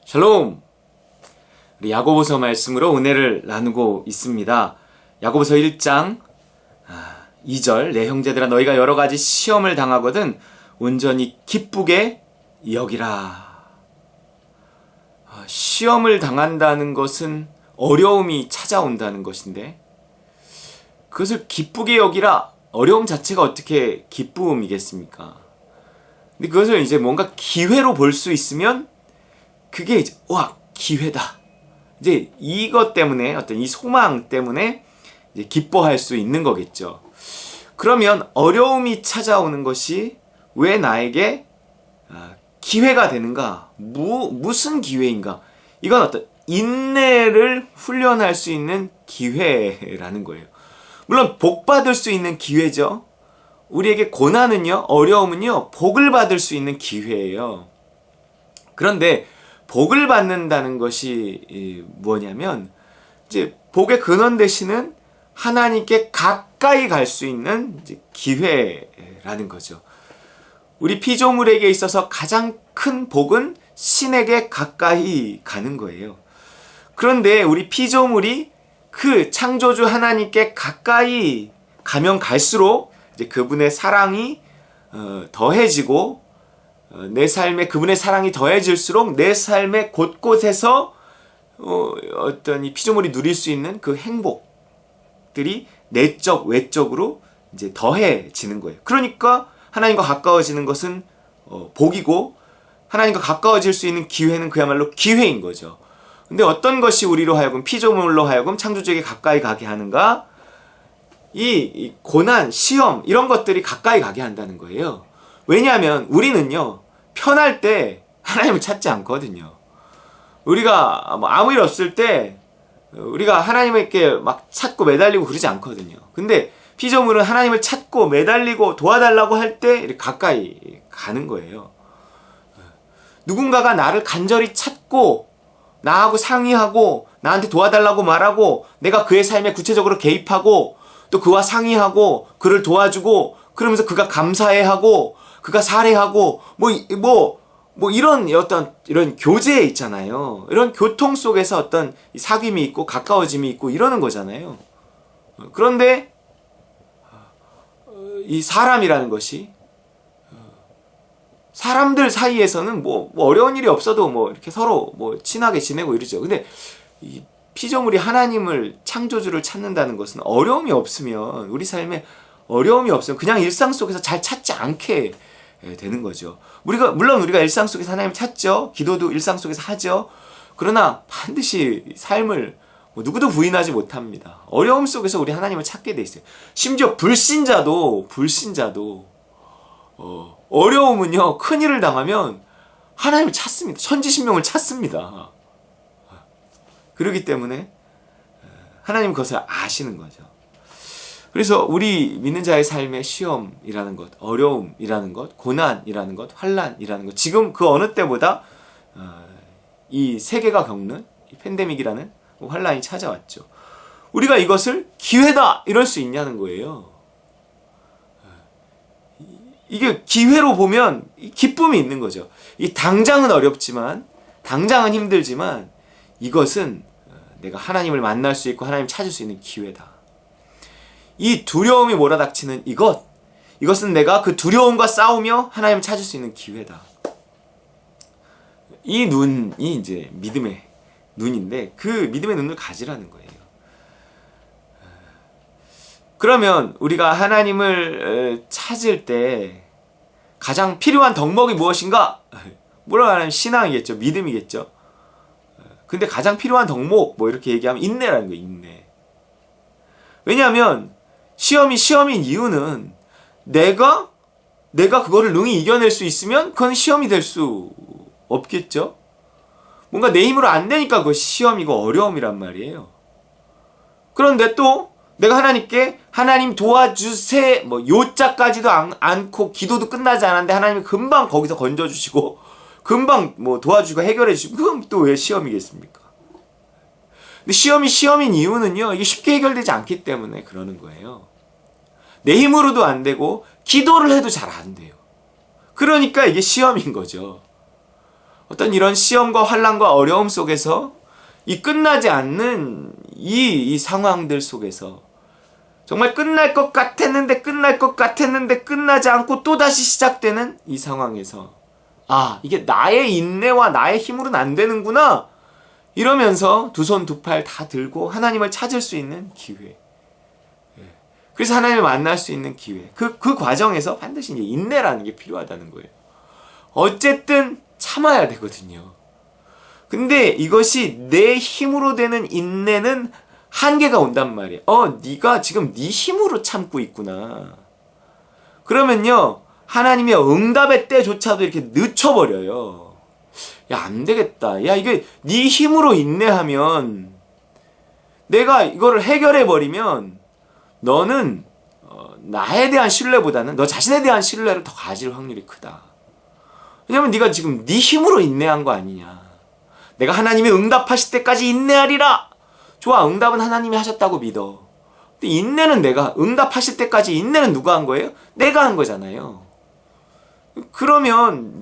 샬롬! 우리 야고보서 말씀으로 은혜를 나누고 있습니다. 야고보서 1장 2절 내 형제들아 너희가 여러 가지 시험을 당하거든 온전히 기쁘게 여기라. 시험을 당한다는 것은 어려움이 찾아온다는 것인데 그것을 기쁘게 여기라. 어려움 자체가 어떻게 기쁨이겠습니까? 근데 그것을 이제 뭔가 기회로 볼 수 있으면 그게 이제 기회다. 이제 이것 때문에 어떤 이 소망 때문에 이제 기뻐할 수 있는 거겠죠. 그러면 어려움이 찾아오는 것이 왜 나에게 기회가 되는가? 무슨 기회인가? 이건 어떤 인내를 훈련할 수 있는 기회라는 거예요. 물론 복 받을 수 있는 기회죠. 우리에게 고난은요, 어려움은요, 복을 받을 수 있는 기회예요. 그런데 복을 받는다는 것이 뭐냐면 이제 복의 근원 되시는 하나님께 가까이 갈 수 있는 이제 기회라는 거죠. 우리 피조물에게 있어서 가장 큰 복은 신에게 가까이 가는 거예요. 그런데 우리 피조물이 그 창조주 하나님께 가까이 가면 갈수록 이제 그분의 사랑이 더해지고 내 삶에 그분의 사랑이 더해질수록 내 삶의 곳곳에서 어떤 이 피조물이 누릴 수 있는 그 행복들이 내적 외적으로 이제 더해지는 거예요. 그러니까 하나님과 가까워지는 것은 복이고 하나님과 가까워질 수 있는 기회는 그야말로 기회인 거죠. 근데 어떤 것이 우리로 하여금 피조물로 하여금 창조주에게 가까이 가게 하는가? 이 고난, 시험 이런 것들이 가까이 가게 한다는 거예요. 왜냐하면 우리는요 편할 때 하나님을 찾지 않거든요. 우리가 아무 일 없을 때 우리가 하나님께 막 찾고 매달리고 그러지 않거든요. 근데 피조물은 하나님을 찾고 매달리고 도와달라고 할 때 이렇게 가까이 가는 거예요. 누군가가 나를 간절히 찾고 나하고 상의하고 나한테 도와달라고 말하고 내가 그의 삶에 구체적으로 개입하고 또 그와 상의하고 그를 도와주고 그러면서 그가 감사해하고 그가 살해하고 이런 이런 교제 있잖아요. 이런 교통 속에서 어떤 사귐이 있고 가까워짐이 있고 이러는 거잖아요. 그런데 이 사람이라는 것이 사람들 사이에서는 뭐 어려운 일이 없어도 이렇게 서로 친하게 지내고 이러죠. 근데 이 피조물이 하나님을 창조주를 찾는다는 것은 어려움이 없으면 우리 삶에 어려움이 없으면 그냥 일상 속에서 잘 찾지 않게 되는 거죠. 물론 우리가 일상 속에서 하나님을 찾죠. 기도도 일상 속에서 하죠. 그러나 반드시 삶을 누구도 부인하지 못합니다. 어려움 속에서 우리 하나님을 찾게 돼 있어요. 심지어 불신자도 어려움은요 큰일을 당하면 하나님을 찾습니다. 천지신명을 찾습니다. 그렇기 때문에 하나님 그것을 아시는 거죠. 그래서 우리 믿는 자의 삶의 시험이라는 것, 어려움이라는 것, 고난이라는 것, 환난이라는 것, 지금 그 어느 때보다 이 세계가 겪는 이 팬데믹이라는 환난이 찾아왔죠. 우리가 이것을 기회다 이럴 수 있냐는 거예요. 이게 기회로 보면 기쁨이 있는 거죠. 이 당장은 어렵지만, 당장은 힘들지만 이것은 내가 하나님을 만날 수 있고 하나님을 찾을 수 있는 기회다. 이 두려움이 몰아닥치는 이것은 내가 그 두려움과 싸우며 하나님을 찾을 수 있는 기회다. 이 눈이 이제 믿음의 눈인데 그 믿음의 눈을 가지라는 거예요. 그러면 우리가 하나님을 찾을 때 가장 필요한 덕목이 무엇인가? 뭐라고 하면 신앙이겠죠. 믿음이겠죠. 근데 가장 필요한 덕목 이렇게 얘기하면 인내라는 거예요. 인내. 왜냐하면 시험인 이유는 내가 그거를 능히 이겨낼 수 있으면 그건 시험이 될 수 없겠죠. 뭔가 내 힘으로 안 되니까 그것이 시험이고 어려움이란 말이에요. 그런데 또 내가 하나님께 하나님 도와주세 요자까지도 않고 기도도 끝나지 않았는데 하나님이 금방 거기서 건져주시고 금방 도와주시고 해결해 주시고 그럼 또 왜 시험이겠습니까? 근데 시험인 이유는요 이게 쉽게 해결되지 않기 때문에 그러는 거예요. 내 힘으로도 안 되고 기도를 해도 잘 안 돼요. 그러니까 이게 시험인 거죠. 어떤 이런 시험과 환난과 어려움 속에서 이 끝나지 않는 이 상황들 속에서 정말 끝날 것 같았는데 끝나지 않고 또다시 시작되는 이 상황에서 이게 나의 인내와 나의 힘으로는 안 되는구나 이러면서 두 손 두 팔 다 들고 하나님을 찾을 수 있는 기회. 그래서 하나님을 만날 수 있는 기회. 그 과정에서 반드시 이제 인내라는 게 필요하다는 거예요. 어쨌든 참아야 되거든요. 근데 이것이 내 힘으로 되는 인내는 한계가 온단 말이에요. 네가 지금 네 힘으로 참고 있구나. 그러면요, 하나님의 응답의 때조차도 이렇게 늦춰버려요. 야, 안 되겠다. 야, 이게 네 힘으로 인내하면 내가 이거를 해결해버리면 너는 나에 대한 신뢰보다는 너 자신에 대한 신뢰를 더 가질 확률이 크다. 왜냐면 네가 지금 네 힘으로 인내한 거 아니냐. 내가 하나님이 응답하실 때까지 인내하리라. 좋아, 응답은 하나님이 하셨다고 믿어. 근데 인내는 내가 응답하실 때까지 인내는 누가 한 거예요? 내가 한 거잖아요. 그러면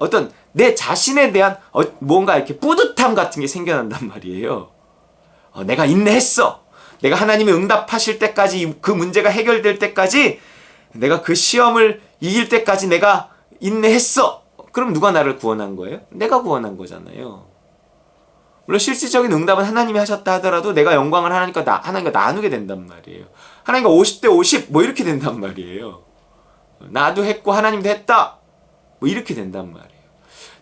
어떤 내 자신에 대한 뭔가 이렇게 뿌듯함 같은 게 생겨난단 말이에요. 내가 인내했어. 내가 하나님이 응답하실 때까지 그 문제가 해결될 때까지 내가 그 시험을 이길 때까지 내가 인내했어. 그럼 누가 나를 구원한 거예요? 내가 구원한 거잖아요. 물론 실질적인 응답은 하나님이 하셨다 하더라도 내가 영광을 하나님과 나누게 된단 말이에요. 하나님과 50대 50 뭐 이렇게 된단 말이에요. 나도 했고 하나님도 했다 뭐 이렇게 된단 말이에요.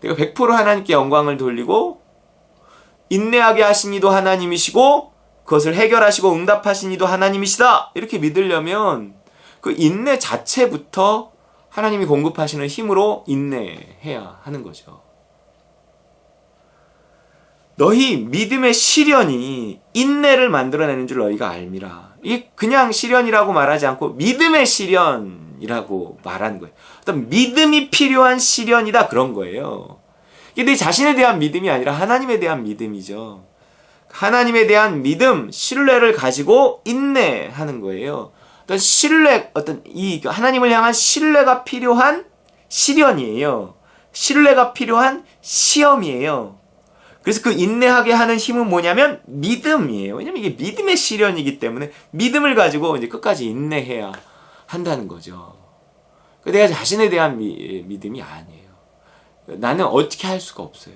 내가 100% 하나님께 영광을 돌리고 인내하게 하신 이도 하나님이시고 그것을 해결하시고 응답하신 이도 하나님이시다 이렇게 믿으려면 그 인내 자체부터 하나님이 공급하시는 힘으로 인내해야 하는 거죠. 너희 믿음의 시련이 인내를 만들어내는 줄 너희가 알미라. 이게 그냥 시련이라고 말하지 않고 믿음의 시련이라고 말하는 거예요. 어떤 믿음이 필요한 시련이다 그런 거예요. 이게 내 자신에 대한 믿음이 아니라 하나님에 대한 믿음이죠. 하나님에 대한 믿음, 신뢰를 가지고 인내하는 거예요. 어떤 이 하나님을 향한 신뢰가 필요한 시련이에요. 신뢰가 필요한 시험이에요. 그래서 그 인내하게 하는 힘은 뭐냐면 믿음이에요. 왜냐면 이게 믿음의 시련이기 때문에 믿음을 가지고 이제 끝까지 인내해야 한다는 거죠. 내가 자신에 대한 믿음이 아니에요. 나는 어떻게 할 수가 없어요.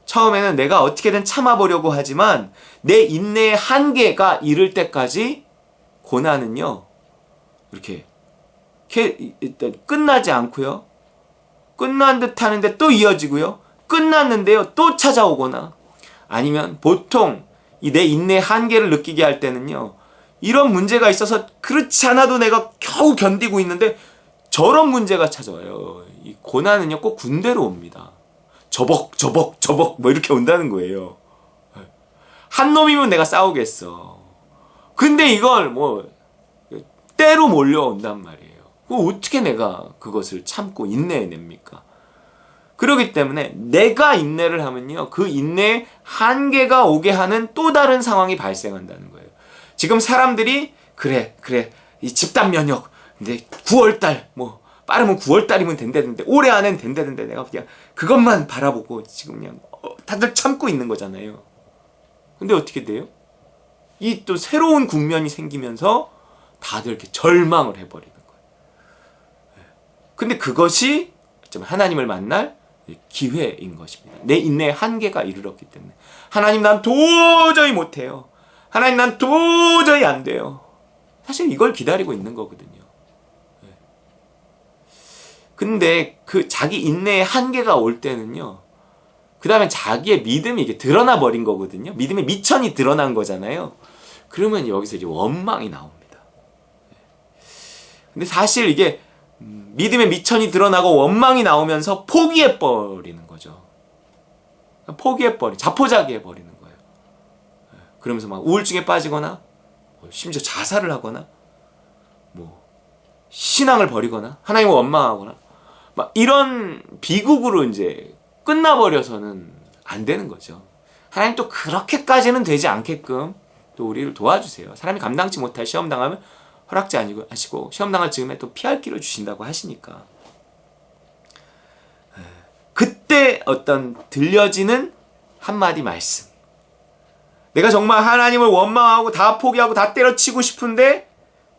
처음에는 내가 어떻게든 참아보려고 하지만 내 인내의 한계가 이를 때까지 고난은요. 이렇게 일단 끝나지 않고요. 끝난 듯 하는데 또 이어지고요. 끝났는데요. 또 찾아오거나 아니면 보통 이 내 인내의 한계를 느끼게 할 때는요. 이런 문제가 있어서 그렇지 않아도 내가 겨우 견디고 있는데 저런 문제가 찾아와요. 이 고난은요. 꼭 군대로 옵니다. 저벅 뭐 이렇게 온다는 거예요. 한 놈이면 내가 싸우겠어. 근데 이걸 뭐 때로 몰려온단 말이에요. 어떻게 내가 그것을 참고 인내해냅니까? 그렇기 때문에 내가 인내를 하면요. 그 인내의 한계가 오게 하는 또 다른 상황이 발생한다는 거예요. 지금 사람들이 그래 이 집단 면역 근데 9월달 뭐 빠르면 9월달이면 된다던데 올해 안엔 된다던데 내가 그냥 그것만 바라보고 지금 그냥 다들 참고 있는 거잖아요. 근데 어떻게 돼요? 이 또 새로운 국면이 생기면서 다들 이렇게 절망을 해버리는 거예요. 근데 그것이 하나님을 만날 기회인 것입니다. 내 인내의 한계가 이르렀기 때문에 하나님 난 도저히 못해요. 하나님 난 도저히 안 돼요. 사실 이걸 기다리고 있는 거거든요. 근데 그 자기 인내의 한계가 올 때는요. 그 다음에 자기의 믿음이 이게 드러나 버린 거거든요. 믿음의 미천이 드러난 거잖아요. 그러면 여기서 이제 원망이 나옵니다. 근데 사실 이게 믿음의 미천이 드러나고 원망이 나오면서 포기해버리는 거죠. 자포자기해버리는 거예요. 그러면서 막 우울증에 빠지거나 심지어 자살을 하거나 뭐 신앙을 버리거나 하나님을 원망하거나 막 이런 비극으로 이제 끝나버려서는 안 되는 거죠. 하나님 또 그렇게까지는 되지 않게끔 또 우리를 도와주세요. 사람이 감당치 못할 시험 당하면 허락지 아니고 하시고 시험 당할 즈음에 또 피할 길을 주신다고 하시니까 그때 그때 어떤 들려지는 한마디 말씀. 내가 정말 하나님을 원망하고 다 포기하고 다 때려치고 싶은데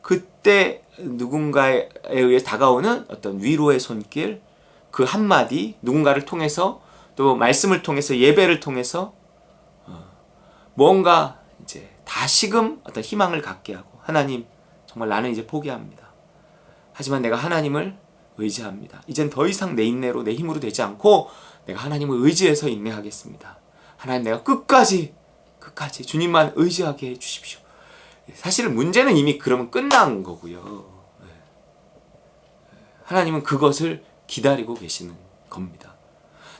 그때 누군가에 의해 다가오는 어떤 위로의 손길, 그 한마디, 누군가를 통해서 또 말씀을 통해서 예배를 통해서 뭔가 이제 다시금 어떤 희망을 갖게 하고, 하나님 정말 나는 이제 포기합니다. 하지만 내가 하나님을 의지합니다. 이젠 더 이상 내 인내로 내 힘으로 되지 않고 내가 하나님을 의지해서 인내하겠습니다. 하나님 내가 끝까지 주님만 의지하게 해주십시오. 사실은 문제는 이미 그러면 끝난 거고요. 하나님은 그것을 기다리고 계시는 겁니다.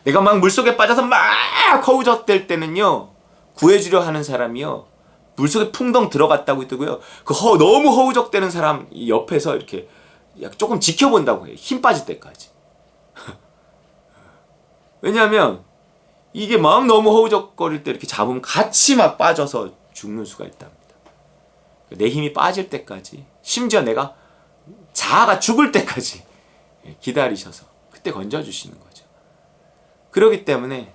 내가 막 물속에 빠져서 막 허우적댈 때는요, 구해주려 하는 사람이요, 물속에 풍덩 들어갔다고 했더고요, 너무 허우적대는 사람 옆에서 이렇게 조금 지켜본다고 해요. 힘 빠질 때까지. 왜냐하면 이게 막 너무 허우적거릴 때 이렇게 잡으면 같이 막 빠져서 죽는 수가 있답니다. 내 힘이 빠질 때까지, 심지어 내가 자아가 죽을 때까지 기다리셔서 그때 건져주시는 거죠. 그렇기 때문에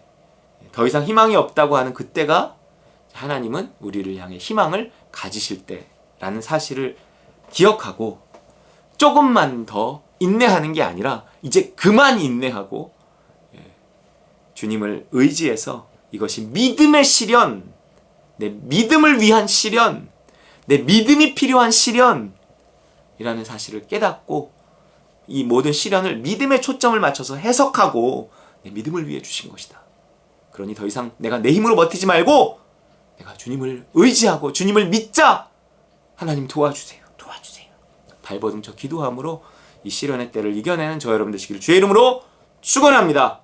더 이상 희망이 없다고 하는 그때가 하나님은 우리를 향해 희망을 가지실 때라는 사실을 기억하고 조금만 더 인내하는 게 아니라 이제 그만 인내하고 주님을 의지해서 이것이 믿음의 시련, 내 믿음을 위한 시련, 내 믿음이 필요한 시련이라는 사실을 깨닫고 이 모든 시련을 믿음에 초점을 맞춰서 해석하고 내 믿음을 위해 주신 것이다. 그러니 더 이상 내가 내 힘으로 버티지 말고 내가 주님을 의지하고 주님을 믿자. 하나님 도와주세요. 발버둥쳐 기도함으로 이 시련의 때를 이겨내는 저 여러분 되시기를 주의 이름으로 축원합니다.